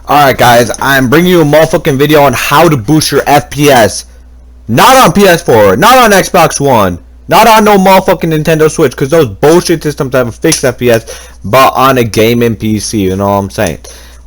Alright guys, I'm bringing you a motherfucking video on how to boost your FPS. Not on PS4, not on Xbox One, not on no motherfucking Nintendo Switch, because those bullshit systems have a fixed FPS, but on a gaming PC, you know what I'm saying?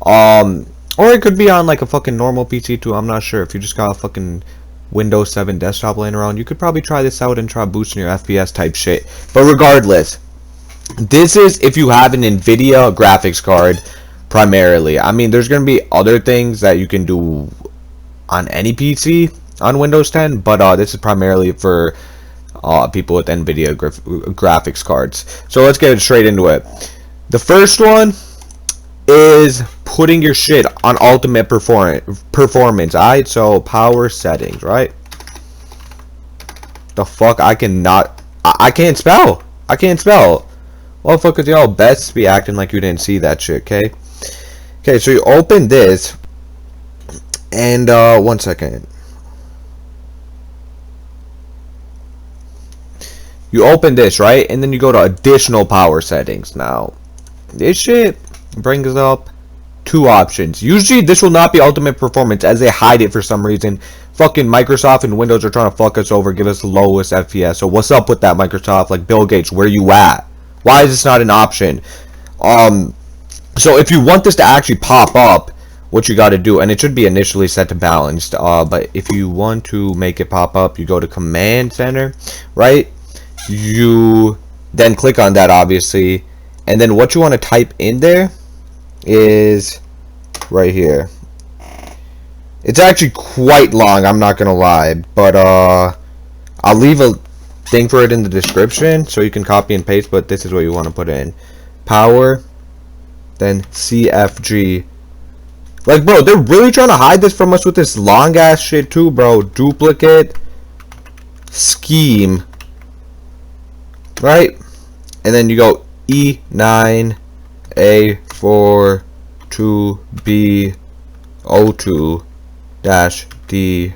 Or it could be on like a fucking normal PC too, I'm not sure. If you just got a fucking Windows 7 desktop laying around, you could probably try this out and try boosting your FPS type shit. But regardless, this is if you have an NVIDIA graphics card. Primarily, I mean, there's gonna be other things that you can do on any PC on Windows 10, but this is primarily for people with NVIDIA graphics cards. So let's get straight into it. The first one is putting your shit on ultimate performance. Alright, so power settings, right? The fuck, I can't spell. I can't spell. Motherfuckers, y'all best be acting like you didn't see that shit, okay? Okay, so you open this, and one second. You open this, right? And then you go to additional power settings. Now, this shit brings up two options. Usually, this will not be ultimate performance, as they hide it for some reason. Fucking Microsoft and Windows are trying to fuck us over, give us the lowest FPS. So what's up with that, Microsoft? Like, Bill Gates, where you at? Why is this not an option? So if you want this to actually pop up, what you got to do, and it should be initially set to balanced, but if you want to make it pop up, you go to Command Center, right? You then click on that, obviously, and then what you want to type in there is right here. It's actually quite long, I'm not gonna lie, but I'll leave a thing for it in the description so you can copy and paste, but this is what you want to put in. Power, then CFG. Like, bro, they're really trying to hide this from us with this long ass shit too, bro. Duplicate scheme, right? And then you go E9 A4 2B 02 D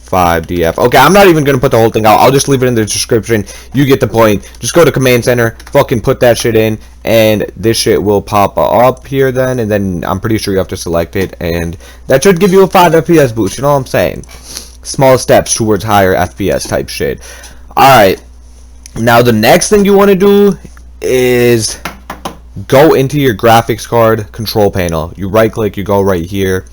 5DF. Okay, I'm not even gonna put the whole thing out. I'll just leave it in the description. You get the point. Just go to Command Center, fucking put that shit in, and this shit will pop up here then, and then I'm pretty sure you have to select it, and that should give you a 5 FPS boost. You know what I'm saying? Small steps towards higher FPS type shit. Alright, now the next thing you want to do is go into your graphics card control panel. You right click, you go right here.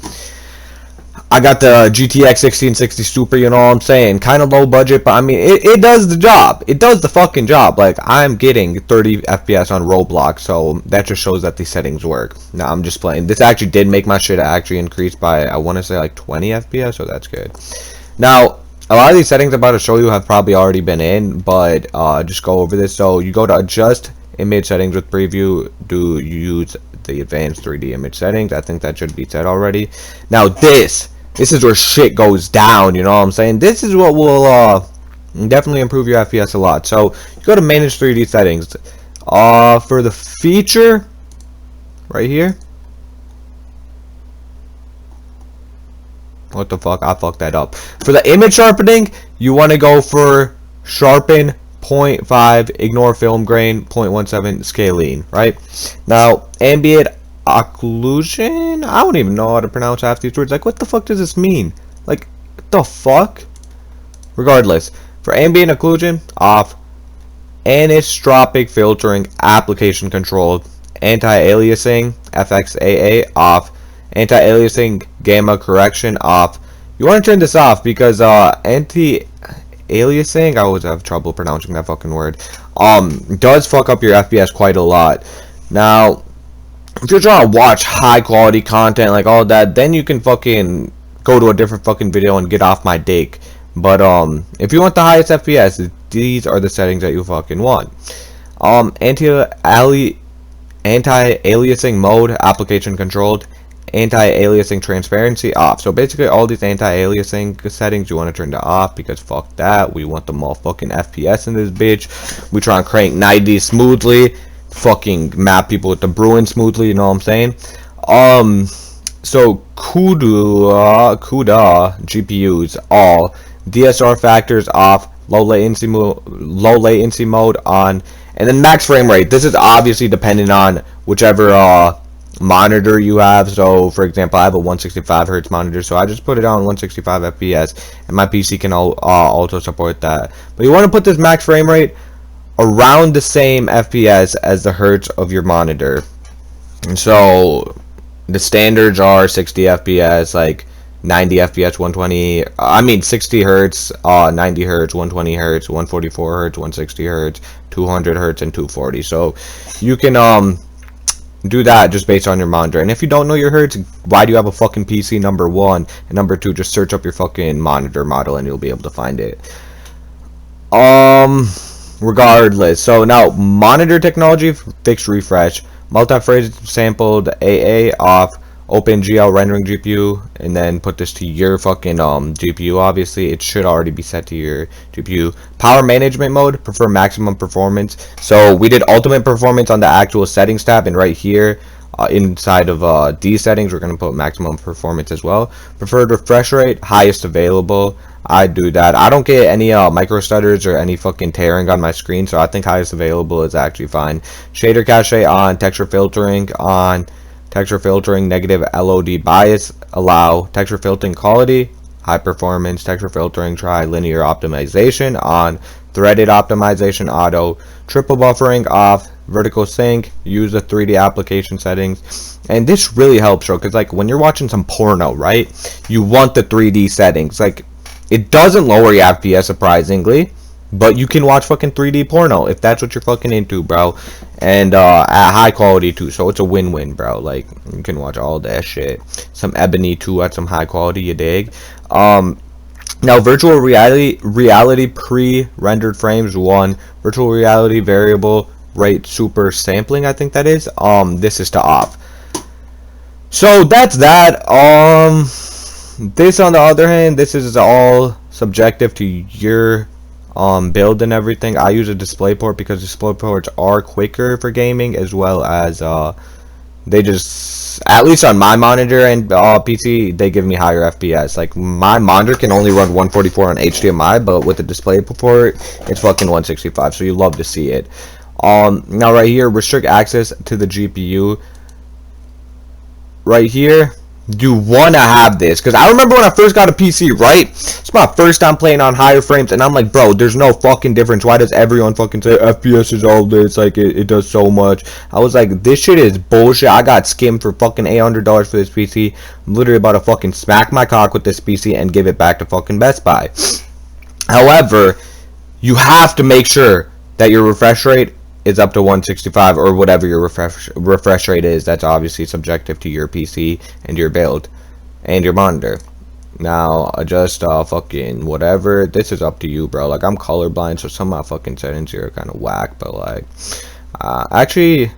I got the GTX 1660 Super, you know what I'm saying? Kind of low budget, but I mean, it does the job. It does the fucking job. Like, I'm getting 30 FPS on Roblox, so that just shows that these settings work. Now, I'm just playing. This actually did make my shit actually increase by, I want to say, like 20 FPS, so that's good. Now, a lot of these settings I'm about to show you have probably already been in, but just go over this. So, you go to Adjust Image Settings with Preview. Do you use the Advanced 3D Image Settings? I think that should be set already. Now, this is where shit goes down, you know what I'm saying? This is what will definitely improve your FPS a lot. So you go to Manage 3D Settings. For the feature right here. What the fuck? I fucked that up. For the image sharpening, you want to go for Sharpen 0.5, Ignore Film Grain 0.17, Scaling, right? Now, Ambient Occlusion? I don't even know how to pronounce half these words. Like, what the fuck does this mean? Like, what the fuck? Regardless, for ambient occlusion, off. Anisotropic filtering, application controlled. Anti-aliasing, FXAA, off. Anti-aliasing, gamma correction, off. You want to turn this off because anti-aliasing, I always have trouble pronouncing that fucking word, does fuck up your FPS quite a lot. Now, if you're trying to watch high quality content like all that, then you can fucking go to a different fucking video and get off my dick. But if you want the highest FPS, these are the settings that you fucking want. Anti-aliasing mode, application controlled. Anti-aliasing transparency, off. So basically all these anti-aliasing settings you want to turn to off, because fuck that. We want the motherfucking FPS in this bitch. We try and crank 90 smoothly. Fucking map people with the Bruin smoothly, you know what I'm saying? So CUDA GPUs all, DSR factors off, low latency mode on, and then max frame rate. This is obviously dependent on whichever monitor you have. So for example, I have a 165 hertz monitor, so I just put it on 165 fps, and my PC can also support that. But you want to put this max frame rate around the same fps as the hertz of your monitor. And so the standards are 60 fps, like 90 fps, 120, I mean 60 hertz, 90 hertz, 120 hertz, 144 hertz, 160 hertz, 200 hertz, and 240. So you can do that just based on your monitor. And if you don't know your hertz, why do you have a fucking PC, number one? And number two, just search up your fucking monitor model and you'll be able to find it. Regardless, so now monitor technology, fixed refresh, multi-phase sampled AA off, OpenGL rendering GPU, and then put this to your fucking GPU. Obviously it should already be set to your GPU. Power management mode, prefer maximum performance. So we did ultimate performance on the actual settings tab, and right here inside of these settings we're going to put maximum performance as well. Preferred refresh rate, highest available. I do that. I don't get any micro stutters or any fucking tearing on my screen, so I think highest available is actually fine. Shader cache on, texture filtering on. Texture filtering, negative LOD bias, allow. Texture filtering quality, high performance. Texture filtering, try linear optimization on. Threaded optimization, auto. Triple buffering off. Vertical sync, use the 3D application settings. And this really helps, bro, because like when you're watching some porno, right, you want the 3D settings. Like, it doesn't lower your FPS, surprisingly, but you can watch fucking 3D porno if that's what you're fucking into, bro. And at high quality too, so it's a win-win, bro. Like, you can watch all that shit. Some ebony too at some high quality, you dig? Now virtual reality pre-rendered frames 1, virtual reality variable rate super sampling, I think that is. This is to off. So that's that. This on the other hand, this is all subjective to your build and everything. I use a DisplayPort because DisplayPorts are quicker for gaming, as well as they just, at least on my monitor and PC, they give me higher FPS. Like, my monitor can only run 144 on HDMI, but with the DisplayPort it's fucking 165, so you love to see it. Now right here, restrict access to the GPU. Right here, you want to have this, because I remember when I first got a PC, right? It's my first time playing on higher frames, and I'm like, bro, there's no fucking difference. Why does everyone fucking say FPS is all this? Like, it does so much. I was like, this shit is bullshit. I got skimmed for fucking $800 for this PC. I'm literally about to fucking smack my cock with this PC and give it back to fucking Best Buy. However, you have to make sure that your refresh rate is up to 165 or whatever your refresh rate is. That's obviously subjective to your PC and your build and your monitor. Now adjust fucking whatever. This is up to you, bro. Like, I'm colorblind, so some of my fucking settings here are kind of whack, but like actually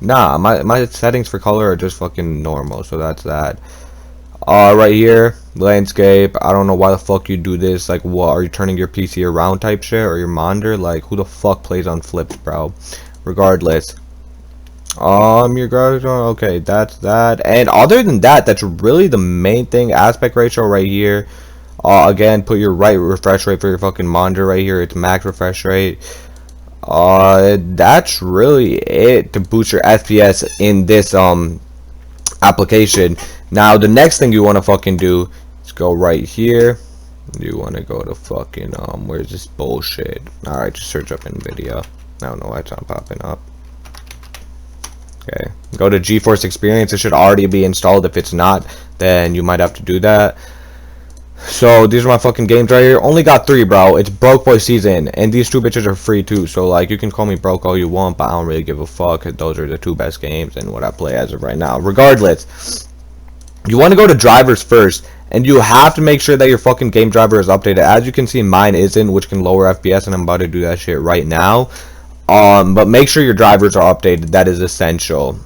nah, my settings for color are just fucking normal, so that's that. Right here, landscape. I don't know why the fuck you do this. Like, what, are you turning your PC around type shit, or your monitor? Like, who the fuck plays on flips, bro? Regardless, your graphics, okay, that's that. And other than that, that's really the main thing. Aspect ratio right here. Again, put your right refresh rate for your fucking monitor right here. It's max refresh rate. That's really it to boost your FPS in this application. Now the next thing you want to fucking do is go right here. You want to go to fucking where's this bullshit? Alright, just search up NVIDIA. I don't know why it's not popping up. Okay, go to GeForce Experience. It should already be installed. If it's not, then you might have to do that. So these are my fucking games right here. Only got 3, bro. It's Broke Boy Season, and these 2 bitches are free too. So like, you can call me broke all you want, but I don't really give a fuck. Those are the 2 best games and what I play as of right now. Regardless, you want to go to drivers first, and you have to make sure that your fucking game driver is updated. As you can see, mine isn't, which can lower FPS, and I'm about to do that shit right now. But make sure your drivers are updated. That is essential.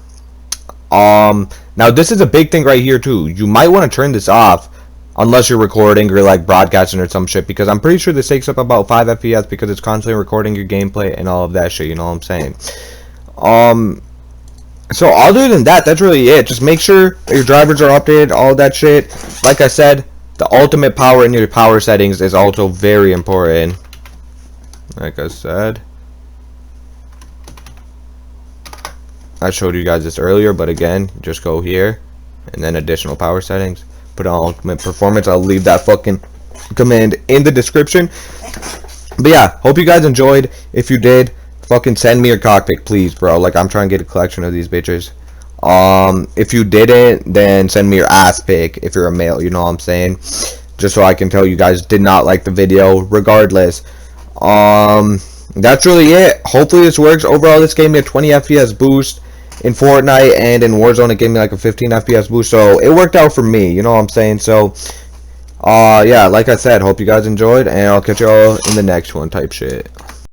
Now this is a big thing right here too. You might want to turn this off unless you're recording or like broadcasting or some shit, because I'm pretty sure this takes up about 5 FPS because it's constantly recording your gameplay and all of that shit, you know what I'm saying? So other than that, that's really it. Just make sure that your drivers are updated, all that shit. Like I said, the ultimate power in your power settings is also very important. Like I said. I showed you guys this earlier, but again, just go here and then additional power settings, put on ultimate performance. I'll leave that fucking command in the description. But yeah, hope you guys enjoyed. If you did, fucking send me your cockpit, please, bro. Like, I'm trying to get a collection of these bitches. If you didn't, then send me your ass pic if you're a male, you know what I'm saying? Just so I can tell you guys did not like the video. Regardless, that's really it. Hopefully this works. Overall, this gave me a 20 FPS boost in Fortnite, and in Warzone it gave me like a 15 FPS boost, so it worked out for me, you know what I'm saying? So yeah, like I said, hope you guys enjoyed, and I'll catch you all in the next one type shit.